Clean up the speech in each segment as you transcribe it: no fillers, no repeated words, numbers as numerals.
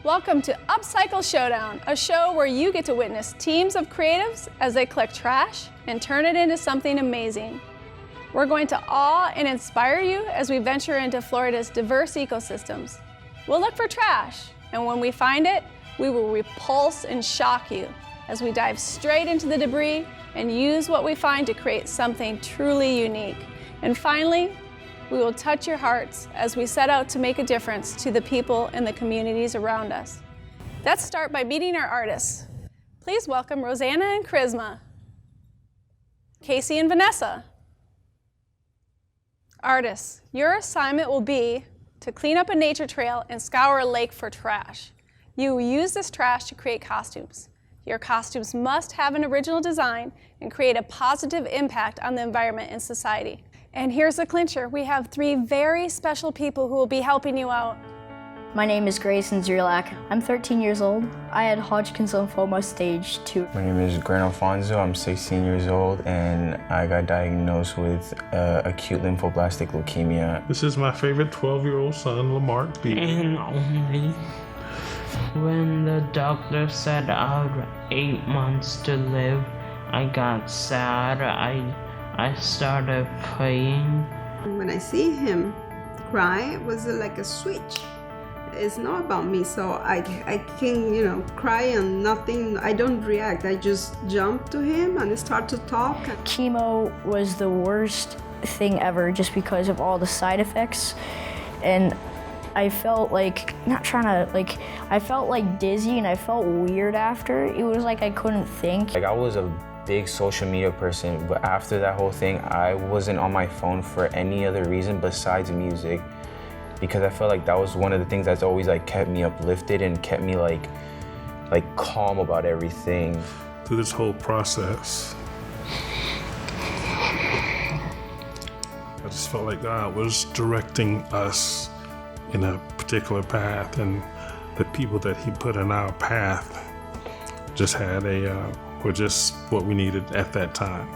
Welcome to UpCycle ShowDown, a show where you get to witness teams of creatives as they collect trash and turn it into something amazing. We're going to awe and inspire you as we venture into Florida's diverse ecosystems. We'll look for trash, and when we find it, we will repulse and shock you as we dive straight into the debris and use what we find to create something truly unique. And finally, we will touch your hearts as we set out to make a difference to the people and the communities around us. Let's start by meeting our artists. Please welcome Rosanna and Charisma, Casey and Vanessa. Artists, your assignment will be to clean up a nature trail and scour a lake for trash. You will use this trash to create costumes. Your costumes must have an original design and create a positive impact on the environment and society. And here's the clincher. We have three very special people who will be helping you out. My name is Grayson Zrelak. I'm 13 years old. I had Hodgkin's lymphoma stage 2. My name is Grant Alfonso. I'm 16 years old and I got diagnosed with acute lymphoblastic leukemia. This is my favorite 12-year-old son, Lamarck B. And only when the doctor said I had 8 months to live, I got sad. I started praying. When I see him cry, it was like a switch. It's not about me, so I can, cry and nothing, I don't react. I just jump to him and start to talk. Chemo was the worst thing ever just because of all the side effects. And I felt like, I felt like dizzy and I felt weird after. It was like I couldn't think. I was a big social media person, but after that whole thing, I wasn't on my phone for any other reason besides music, because I felt like that was one of the things that's always kept me uplifted and kept me like calm about everything. Through this whole process, I just felt like God was directing us in a particular path, and the people that He put in our path just were just what we needed at that time.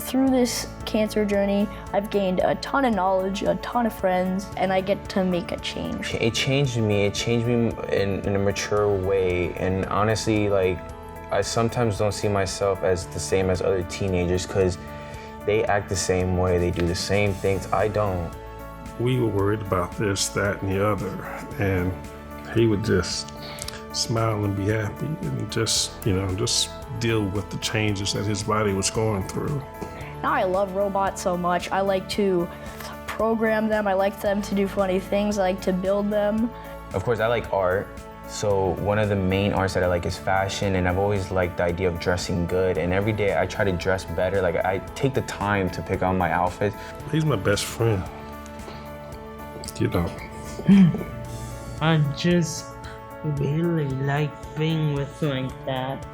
Through this cancer journey, I've gained a ton of knowledge, a ton of friends, and I get to make a change. It changed me. It changed me in a mature way, and honestly, I sometimes don't see myself as the same as other teenagers because they act the same way, they do the same things. I don't. We were worried about this, that, and the other, and he would just smile and be happy and just deal with the changes that his body was going through. Now I love robots so much. I like to program them. I like them to do funny things. I like to build them. Of course, I like art. So one of the main arts that I like is fashion, and I've always liked the idea of dressing good. And every day I try to dress better. I take the time to pick out my outfits. He's my best friend. I just really like being with like that.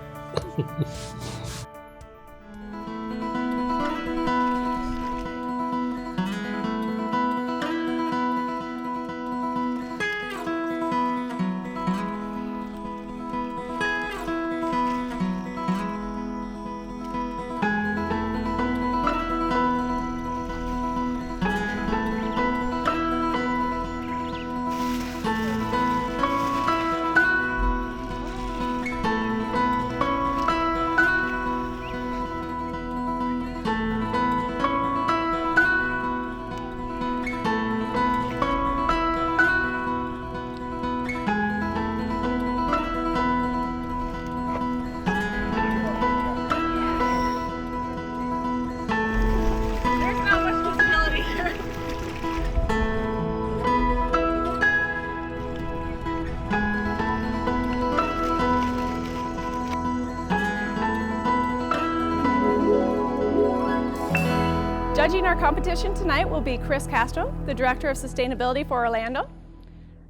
Judging our competition tonight will be Chris Castro, the Director of Sustainability for Orlando,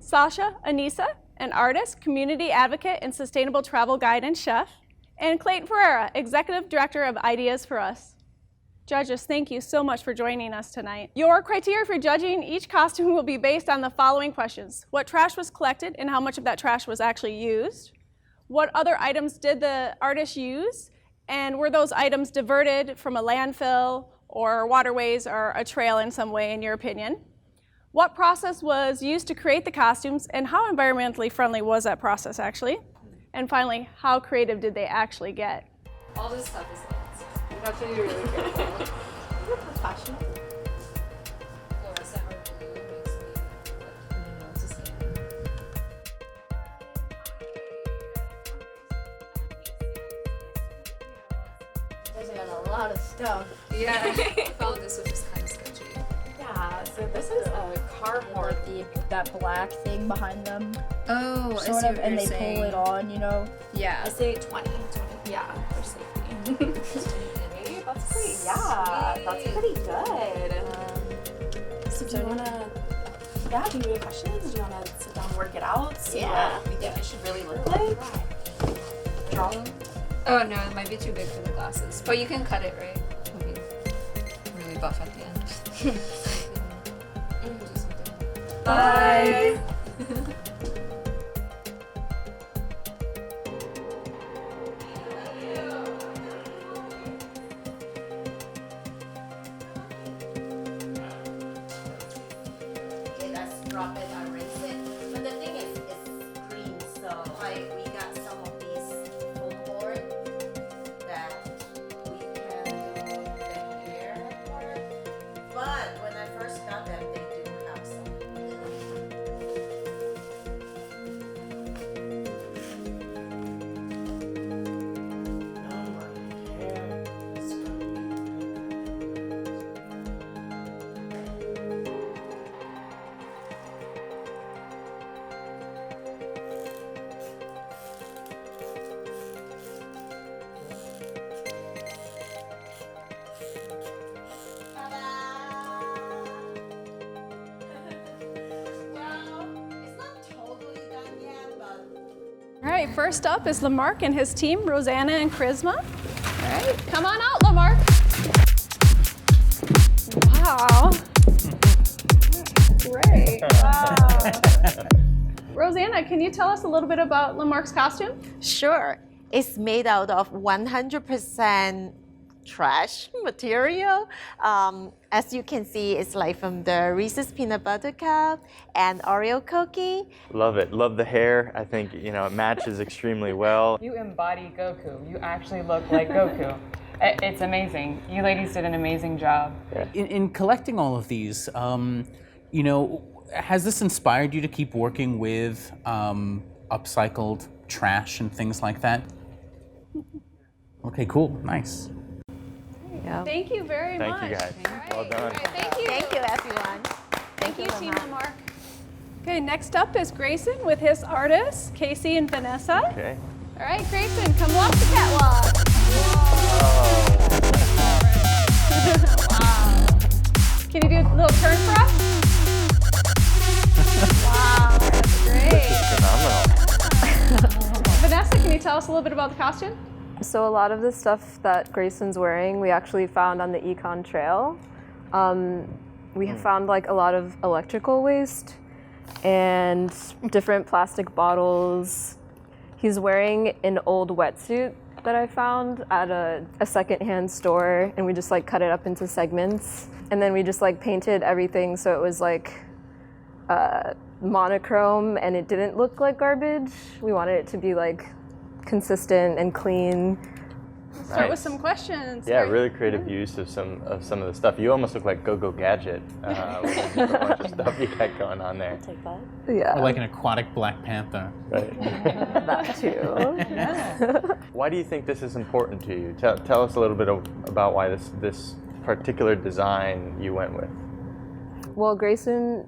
Sasha Anissa, an artist, community advocate, and sustainable travel guide and chef, and Clayton Ferreira, Executive Director of Ideas for Us. Judges, thank you so much for joining us tonight. Your criteria for judging each costume will be based on the following questions. What trash was collected and how much of that trash was actually used? What other items did the artist use? And were those items diverted from a landfill or waterways or a trail in some way, in your opinion? What process was used to create the costumes, and how environmentally friendly was that process actually? And finally, how creative did they actually get? All this stuff is lots. You have to be really careful. You're professional. Fluorescent or blue makes me know to scan. There's got a lot of stuff. Yeah, I found this, which is kind of sketchy. Yeah, so this is a cardboard, that black thing behind them. Oh, Sort of, and they pull it on, you know? Yeah. I say 20. Yeah, for safety. That's pretty, yeah, that's pretty good. So do you want to, do you have any questions? Do you want to sit down and work it out? See what we think it should really look like? Draw them? Oh no, it might be too big for the glasses. But you can cut it, right? It'll be really buff at the end. Bye! Okay, let's drop it and rinse it. But the thing is, it's green, so like we got some of these foam board that we can do the hair part. But when I first got them, they do have some. Now my hair is All right, first up is Lamarck and his team, Rosanna and Charisma. All right, come on out, Lamarck. Wow. Great. Wow. Rosanna, can you tell us a little bit about Lamarck's costume? Sure. It's made out of 100% trash material. As you can see, it's like from the Reese's peanut butter cup and Oreo cookie. Love it. Love the hair. I think, you know, it matches extremely well. You embody Goku. You actually look like Goku. It's amazing. You ladies did an amazing job. In collecting all of these, you know, has this inspired you to keep working with upcycled trash and things like that? Okay, cool, nice. Thank you very much. Thank you guys. All Well done. All right, thank you. Thank you, everyone. Thank you, Team Lamarck. Okay, next up is Grayson with his artists, Casey and Vanessa. Okay. All right, Grayson, come walk the catwalk. Wow. Can you do a little turn for us? Wow, that's great. Phenomenal. Vanessa, can you tell us a little bit about the costume? So a lot of the stuff that Grayson's wearing, we actually found on the Econ Trail. We found like a lot of electrical waste and different plastic bottles. He's wearing an old wetsuit that I found at a secondhand store, and we just like cut it up into segments. And then we just like painted everything so it was like monochrome and it didn't look like garbage. We wanted it to be like consistent and clean. Start with some questions. Yeah, really creative use of some of the stuff. You almost look like Go-Go Gadget with a bunch of stuff you got going on there. Take that. Yeah. Or like an aquatic Black Panther. Right. That too. Why do you think this is important to you? Tell us a little bit about why this particular design you went with. Well, Grayson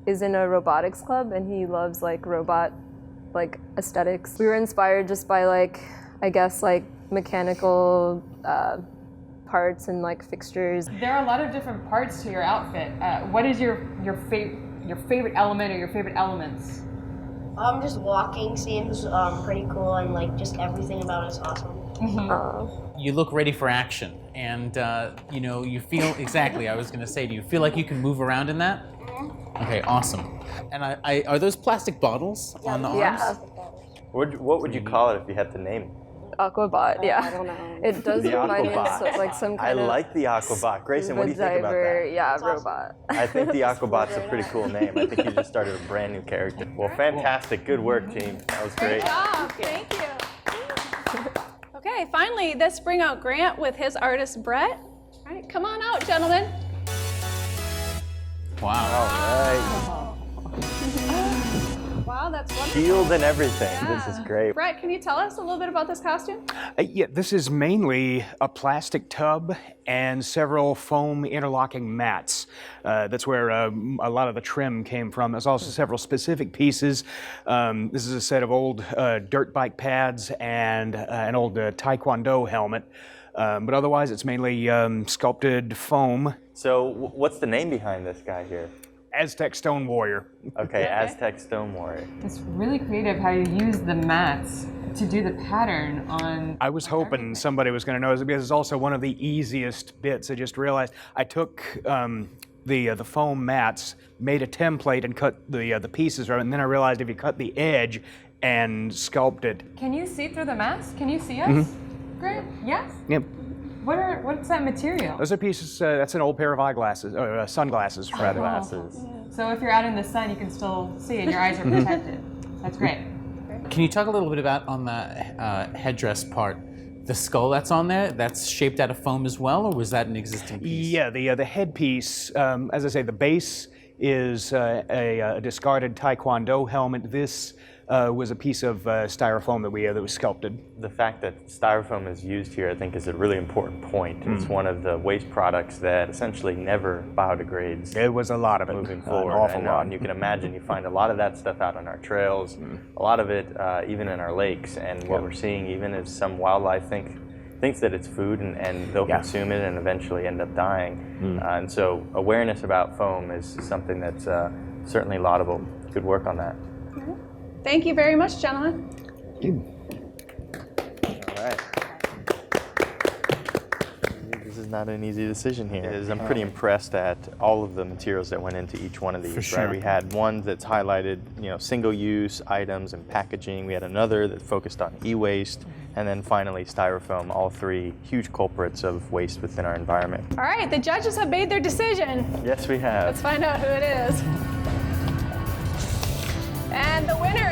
is in a robotics club and he loves like robot like aesthetics. We were inspired just by like, I guess like mechanical parts and like fixtures. There are a lot of different parts to your outfit. What is your favorite element or your favorite elements? Just walking seems pretty cool, and like just everything about it is awesome. Mm-hmm. You look ready for action, and you know, you feel exactly. I was going to say, do you feel like you can move around in that? Okay, awesome. And are those plastic bottles on the arms? Yeah. What would you call it if you had to name it? Aquabot, yeah. I don't know. It does The remind me of Aquabot. like some I kind of like the Aquabot. Grayson, what do you think about diver, that? yeah, robot. I think the Aquabot's a pretty cool name. I think you just started a brand new character. Well, fantastic. Good work, team. That was great. Great job. Thank you. Okay, finally, let's bring out Grant with his artist, Brett. All right, come on out, gentlemen. Wow. All Wow, that's right. wonderful. Shield and everything. Yeah. This is great. Brett, can you tell us a little bit about this costume? Yeah, this is mainly a plastic tub and several foam interlocking mats. That's where a lot of the trim came from. There's also several specific pieces. This is a set of old dirt bike pads and an old Taekwondo helmet. But otherwise, it's mainly sculpted foam. So what's the name behind this guy here? Aztec Stone Warrior. Okay, Aztec Stone Warrior. It's really creative how you use the mats to do the pattern on. I was hoping somebody was going to notice it because it's also one of the easiest bits. I just realized I took the foam mats, made a template, and cut the pieces from it, and then I realized if you cut the edge and sculpt it. Can you see through the mats? Can you see us? Great. Yes. Yep. What's that material? Those are pieces. That's an old pair of eyeglasses, or sunglasses, rather. Glasses. So if you're out in the sun, you can still see, and your eyes are protected. That's great. Can you talk a little bit about on the headdress part? The skull that's on there, that's shaped out of foam as well, or was that an existing piece? Yeah, the headpiece, as I say, the base is a discarded Taekwondo helmet. This was a piece of styrofoam that was sculpted. The fact that styrofoam is used here, I think, is a really important point. It's one of the waste products that essentially never biodegrades. There was a lot of it. Moving forward. An awful lot. And you can imagine you find a lot of that stuff out on our trails, a lot of it even in our lakes. And what we're seeing even is some wildlife thinks that it's food and they'll consume it and eventually end up dying. And so awareness about foam is something that's certainly laudable. Good work on that. Thank you very much, gentlemen. All right. This is not an easy decision here. I'm pretty impressed at all of the materials that went into each one of these. For sure. Right? We had one that's highlighted, single-use items and packaging. We had another that focused on e-waste, and then finally styrofoam. All three huge culprits of waste within our environment. All right, the judges have made their decision. Yes, we have. Let's find out who it is. And the winner